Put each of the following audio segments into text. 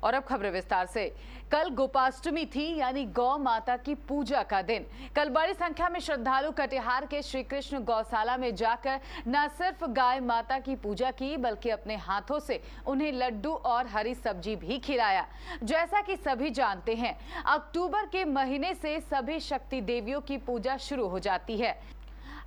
और अब खबरें विस्तार से। कल गोपाष्टमी थी, यानी गौ माता की पूजा का दिन। कल बड़ी संख्या में श्रद्धालु कटिहार के श्री कृष्ण गौशाला में जाकर न सिर्फ गाय माता की पूजा की, बल्कि अपने हाथों से उन्हें लड्डू और हरी सब्जी भी खिलाया। जैसा कि सभी जानते हैं, अक्टूबर के महीने से सभी शक्ति देवियों की पूजा शुरू हो जाती है।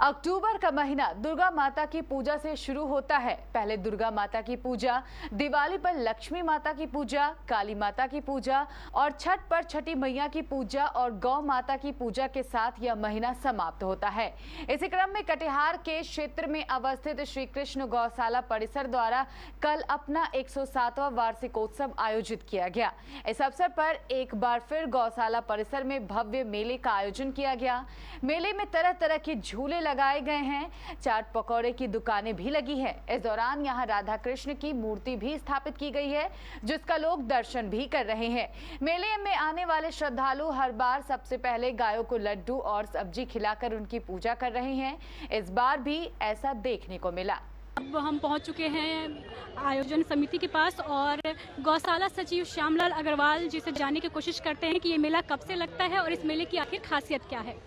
अक्टूबर का महीना दुर्गा माता की पूजा से शुरू होता है। पहले दुर्गा माता की पूजा, दिवाली पर लक्ष्मी माता की पूजा, काली माता की पूजा और छठ पर छठी मैया की पूजा और गौ माता की पूजा के साथ यह महीना समाप्त होता है। इसी क्रम में कटिहार के क्षेत्र में अवस्थित श्री कृष्ण गौशाला परिसर द्वारा कल अपना 107वां वार्षिकोत्सव आयोजित किया गया। इस अवसर पर एक बार फिर गौशाला परिसर में भव्य मेले का आयोजन किया गया। मेले में तरह तरह के झूले लगाए गए हैं, चाट पकौड़े की दुकानें भी लगी है। इस दौरान यहां राधा कृष्ण की मूर्ति भी स्थापित की गई है, जिसका लोग दर्शन भी कर रहे हैं। मेले में आने वाले श्रद्धालु हर बार सबसे पहले गायों को लड्डू और सब्जी खिलाकर उनकी पूजा कर रहे हैं। इस बार भी ऐसा देखने को मिला। अब हम पहुंच चुके हैं आयोजन समिति के पास और गौशाला सचिव श्यामलाल अग्रवाल जी से जानने की कोशिश करते हैं कि ये मेला कब से लगता है और इस मेले की आखिर खासियत क्या है।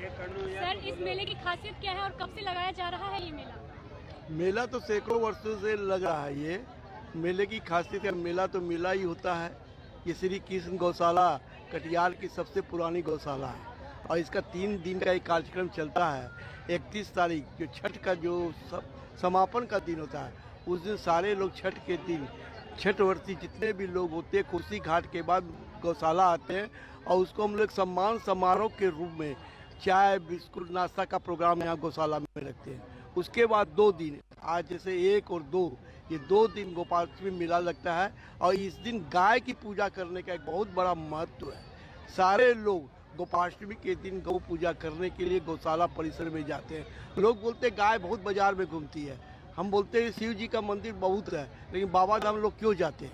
सर, इस मेले की खासियत क्या है और कब से लगाया जा रहा है ये मेला? मेला तो सैकड़ों वर्षों से लग रहा है। ये मेले की खासियत है, मेला तो मेला ही होता है। ये श्री कृष्ण गौशाला कटिहार की सबसे पुरानी गौशाला है और इसका 3 दिन का एक कार्यक्रम चलता है। 31 तारीख जो छठ का जो समापन का दिन होता है, उस दिन सारे लोग छठ के दिन छठवर्ती जितने भी लोग होते हैं कोसी घाट के बाद गौशाला आते हैं और उसको हम लोग सम्मान समारोह के रूप में चाय बिस्कुट नाश्ता का प्रोग्राम यहाँ गौशाला में रखते हैं। उसके बाद 2 दिन, आज जैसे 1 और 2, ये 2 दिन गोपाष्टमी मेला लगता है और इस दिन गाय की पूजा करने का एक बहुत बड़ा महत्व है। सारे लोग गोपाष्टमी के दिन गौ पूजा करने के लिए गौशाला परिसर में जाते हैं। लोग बोलते हैं गाय बहुत बाजार में घूमती है, हम बोलते हैं शिव जी का मंदिर बहुत है, लेकिन बाबा धाम लोग क्यों जाते हैं?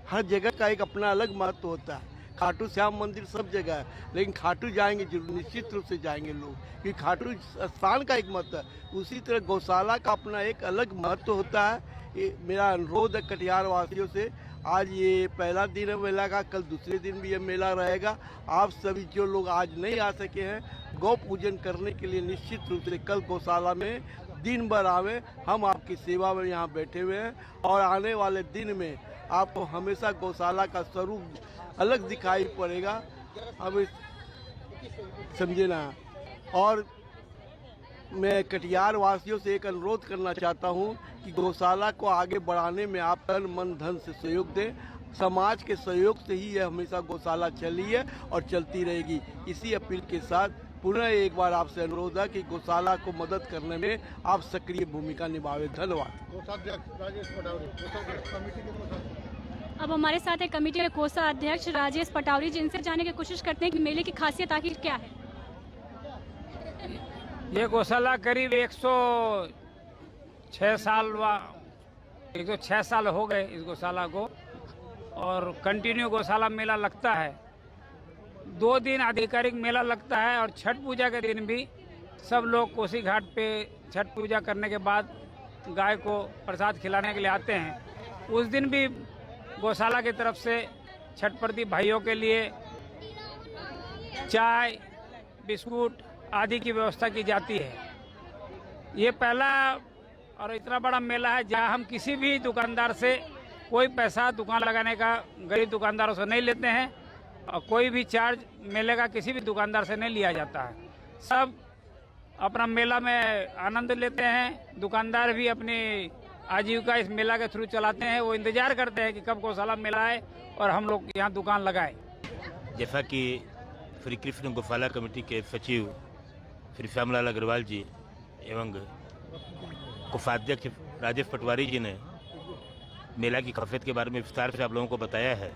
हर जगह का एक अपना अलग महत्व होता है। खाटू श्याम मंदिर सब जगह है, लेकिन खाटू जाएंगे जरूर, निश्चित रूप से जाएंगे लोग, क्योंकि खाटू स्थान का एक महत्व है। उसी तरह गौशाला का अपना एक अलग महत्व होता है। ये मेरा अनुरोध है कटिहार वासियों से, आज ये पहला दिन है मेला का, कल दूसरे दिन भी ये मेला रहेगा। आप सभी जो लोग आज नहीं आ सके हैं गौ पूजन करने के लिए, निश्चित रूप से कल गौशाला में दिन भर आवे। हम आपकी सेवा में यहाँ बैठे हुए हैं और आने वाले दिन में आपको हमेशा गौशाला का स्वरूप अलग दिखाई पड़ेगा, अब समझे ना। और मैं कटिहार वासियों से एक अनुरोध करना चाहता हूँ कि गौशाला को आगे बढ़ाने में आप तन मन धन से सहयोग दें। समाज के सहयोग से ही यह हमेशा गौशाला चली है और चलती रहेगी। इसी अपील के साथ पुनः एक बार आपसे अनुरोध है कि गौशाला को मदद करने में आप सक्रिय भूमिका निभावें। धन्यवाद। अब हमारे साथ है कमेटी के कोषाध्यक्ष राजेश पटावरी, जिनसे जानने की कोशिश करते हैं कि मेले की खासियत आखिर क्या है। ये गौशाला करीब 106 साल हो गए इस गौशाला को और कंटिन्यू गौशाला मेला लगता है। 2 दिन आधिकारिक मेला लगता है और छठ पूजा के दिन भी सब लोग कोसी घाट पे छठ पूजा करने के बाद गाय को प्रसाद खिलाने के लिए आते हैं। उस दिन भी गौशाला की तरफ से छठपर्ती भाइयों के लिए चाय बिस्कुट आदि की व्यवस्था की जाती है। ये पहला और इतना बड़ा मेला है जहां हम किसी भी दुकानदार से कोई पैसा दुकान लगाने का गरीब दुकानदारों से नहीं लेते हैं और कोई भी चार्ज मेले का किसी भी दुकानदार से नहीं लिया जाता है। सब अपना मेला में आनंद लेते हैं। दुकानदार भी अपनी आजीविका इस मेला के थ्रू चलाते हैं। वो इंतजार करते हैं कि कब गौशाला मेला आए और हम लोग यहाँ दुकान लगाएं। जैसा कि श्री कृष्ण गौशाला कमेटी के सचिव श्री श्यामलाल अग्रवाल जी एवं कोषाध्यक्ष राजेश पटवारी जी ने मेला की खासियत के बारे में विस्तार से आप लोगों को बताया है।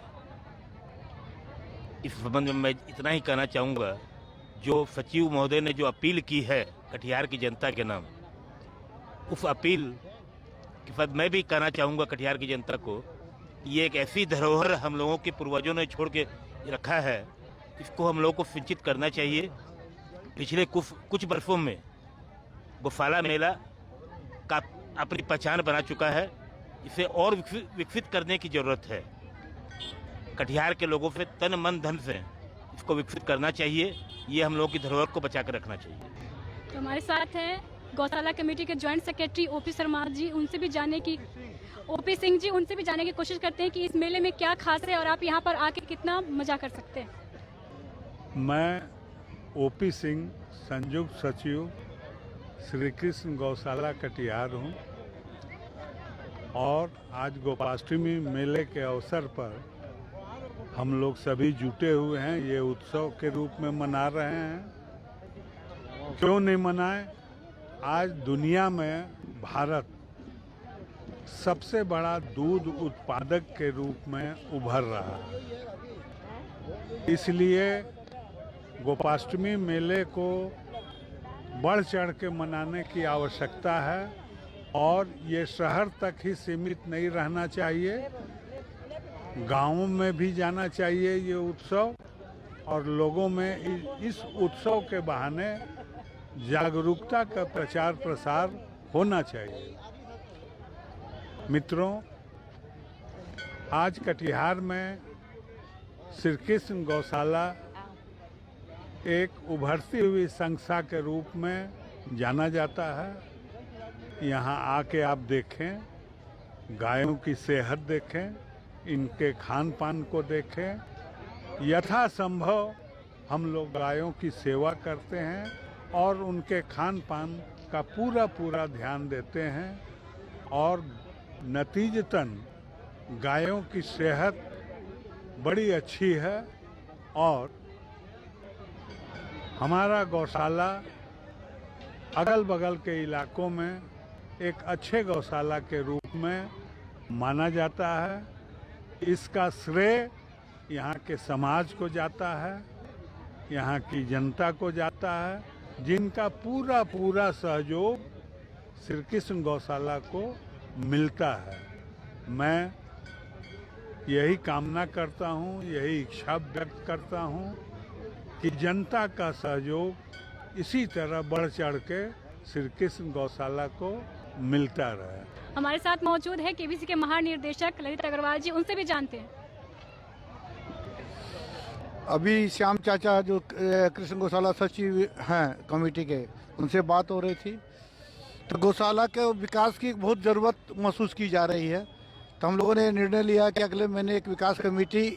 इस संबंध में मैं इतना ही कहना चाहूँगा, जो सचिव महोदय ने जो अपील की है कटिहार की जनता के नाम, उस अपील के साथ मैं भी कहना चाहूँगा कटिहार की जनता को, ये एक ऐसी धरोहर हम लोगों के पूर्वजों ने छोड़ के रखा है, इसको हम लोगों को सिंचित करना चाहिए। पिछले कुछ वर्षों में गौशाला मेला का अपनी पहचान बना चुका है। इसे और विकसित करने की ज़रूरत है। कटिहार के लोगों से तन मन धन से इसको विकसित करना चाहिए। ये हम लोगों की धरोहर को बचा कर रखना चाहिए। तो हमारे साथ हैं गौशाला कमेटी के joint secretary OP Sharma ji, उनसे भी जानने की ओपी सिंह जी, उनसे भी जानने की कोशिश करते हैं कि इस मेले में क्या खास है और आप यहाँ पर आके कितना मजा कर सकते हैं। मैं ओपी सिंह, संयुक्त सचिव श्री कृष्ण गौशाला कटिहार हूँ और आज गोपाष्टमी मेले के अवसर पर हम लोग सभी जुटे हुए हैं। ये उत्सव के रूप में मना रहे हैं। क्यों नहीं मनाएं? आज दुनिया में भारत सबसे बड़ा दूध उत्पादक के रूप में उभर रहा है। इसलिए गोपाष्टमी मेले को बढ़ चढ़ के मनाने की आवश्यकता है और ये शहर तक ही सीमित नहीं रहना चाहिए, गांवों में भी जाना चाहिए ये उत्सव और लोगों में इस उत्सव के बहाने जागरूकता का प्रचार प्रसार होना चाहिए। मित्रों, आज कटिहार में श्री कृष्ण गौशाला एक उभरती हुई संस्था के रूप में जाना जाता है। यहाँ आके आप देखें, गायों की सेहत देखें, इनके खान पान को देखें। यथासंभव हम लोग गायों की सेवा करते हैं और उनके खान पान का पूरा ध्यान देते हैं और नतीजतन गायों की सेहत बड़ी अच्छी है और हमारा गौशाला अगल बगल के इलाकों में एक अच्छे गौशाला के रूप में माना जाता है। इसका श्रेय यहाँ के समाज को जाता है, यहाँ की जनता को जाता है, जिनका पूरा सहयोग श्री कृष्ण गौशाला को मिलता है। मैं यही कामना करता हूँ, यही इच्छा व्यक्त करता हूँ कि जनता का सहयोग इसी तरह बढ़ चढ़ के श्री कृष्ण गौशाला को मिलता रहे। हमारे साथ मौजूद है केबीसी के महानिर्देशक ललित अग्रवाल जी, उनसे भी जानते हैं। अभी श्याम चाचा जो कृष्ण गौशाला सचिव हैं कमेटी के, उनसे बात हो रही थी तो गौशाला के विकास की बहुत ज़रूरत महसूस की जा रही है। तो हम लोगों ने निर्णय लिया कि अगले महीने एक विकास कमेटी,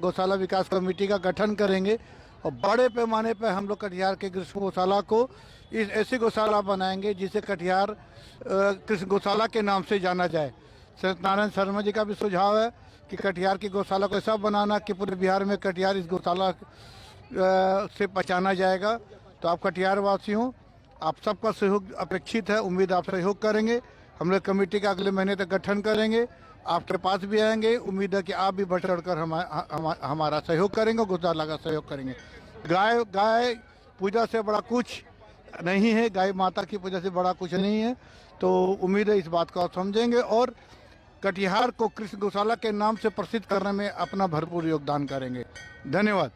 गौशाला विकास कमेटी का गठन करेंगे और बड़े पैमाने पर हम लोग कटिहार के कृष्ण गौशाला को इस ऐसी गौशाला बनाएंगे जिसे कटिहार कृष्ण गौशाला के नाम से जाना जाए। सत्यनारायण शर्मा जी का भी सुझाव है कि कटिहार की गौशाला को ऐसा बनाना कि पूरे बिहार में कटिहार इस गौशाला से पहचाना जाएगा। तो आप कटिहार वासियों, आप सबका सहयोग अपेक्षित है। उम्मीद आप सहयोग करेंगे। हम लोग कमेटी का अगले महीने तक गठन करेंगे, आपके पास भी आएंगे। उम्मीद है कि आप भी बढ़ चढ़ कर हमारा सहयोग करेंगे, गौशाला का सहयोग करेंगे। गाय पूजा से बड़ा कुछ नहीं है, गाय माता की पूजा से बड़ा कुछ नहीं है। तो उम्मीद है इस बात को आप समझेंगे और कटिहार को कृष्ण गौशाला के नाम से प्रसिद्ध करने में अपना भरपूर योगदान करेंगे। धन्यवाद।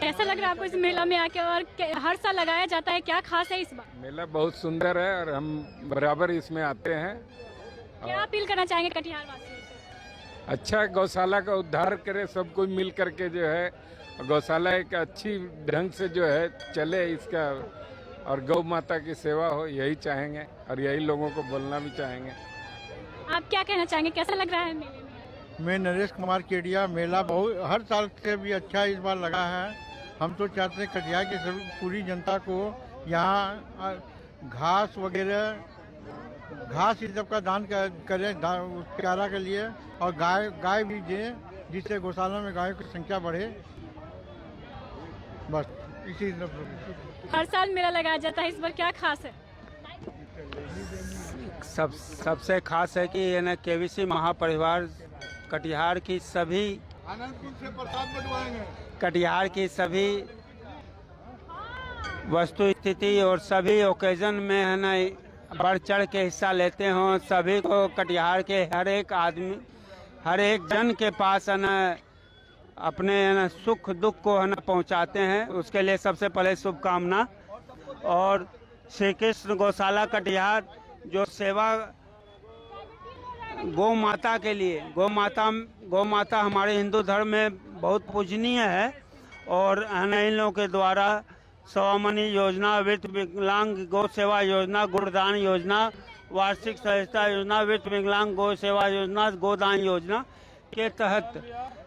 कैसा लग रहा है आपको इस मेला में आके और हर साल लगाया जाता है, क्या खास है इस बार? मेला बहुत सुंदर है और हम बराबर इसमें आते हैं। क्या अपील करना चाहेंगे कटिहार वासियों से? अच्छा गौशाला का उद्धार करे, सब कोई मिल करके जो है गौशाला एक अच्छी ढंग से जो है चले इसका और गौ माता की सेवा हो, यही चाहेंगे और यही लोगों को बोलना भी चाहेंगे। आप क्या कहना चाहेंगे, कैसा लग रहा है मेले में? मैं नरेश कुमार केडिया। मेला बहुत हर साल से भी अच्छा इस बार लगा है। हम तो चाहते हैं कटिहार की सभी पूरी जनता को यहाँ घास वगैरह, घास इस सब का दान करें चारा के लिए और गाय भी दें जिससे गौशाला में गायों की संख्या बढ़े। बस इसी हर साल मेला लगाया जाता है, इस बार क्या खास है? सबसे खास है कि ये ना केबीसी महापरिवार कटिहार की सभी वस्तु स्थिति और सभी ओकेजन में है ना बढ़ चढ़ के हिस्सा लेते हों। सभी को कटिहार के हर एक आदमी, हर एक जन के पास है ना अपने है ना सुख दुख को है ना पहुँचाते हैं। उसके लिए सबसे पहले शुभकामना। और श्री कृष्ण गौशाला कटिहार जो सेवा गौ माता के लिए, गौ माता हमारे हिंदू धर्म में बहुत पूजनीय है। और इन लोगों के द्वारा सवामनी योजना, वृद्ध विकलांग गौ सेवा योजना, गुणदान योजना, वार्षिक सहायता योजना, वृद्ध विकलांग गौ सेवा योजना, गोदान योजना के तहत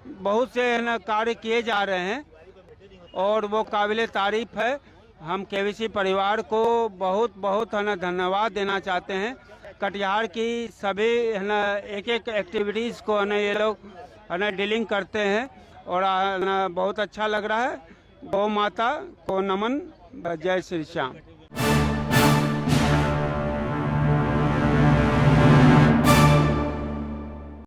बहुत से कार्य किए जा रहे हैं और वो काबिल तारीफ है। हम केवीसी परिवार को बहुत बहुत धन्यवाद देना चाहते हैं। कटिहार की सभी एक एक्टिविटीज़ को ये लोग डीलिंग करते हैं और बहुत अच्छा लग रहा है। गौ माता को नमन। जय श्री श्याम।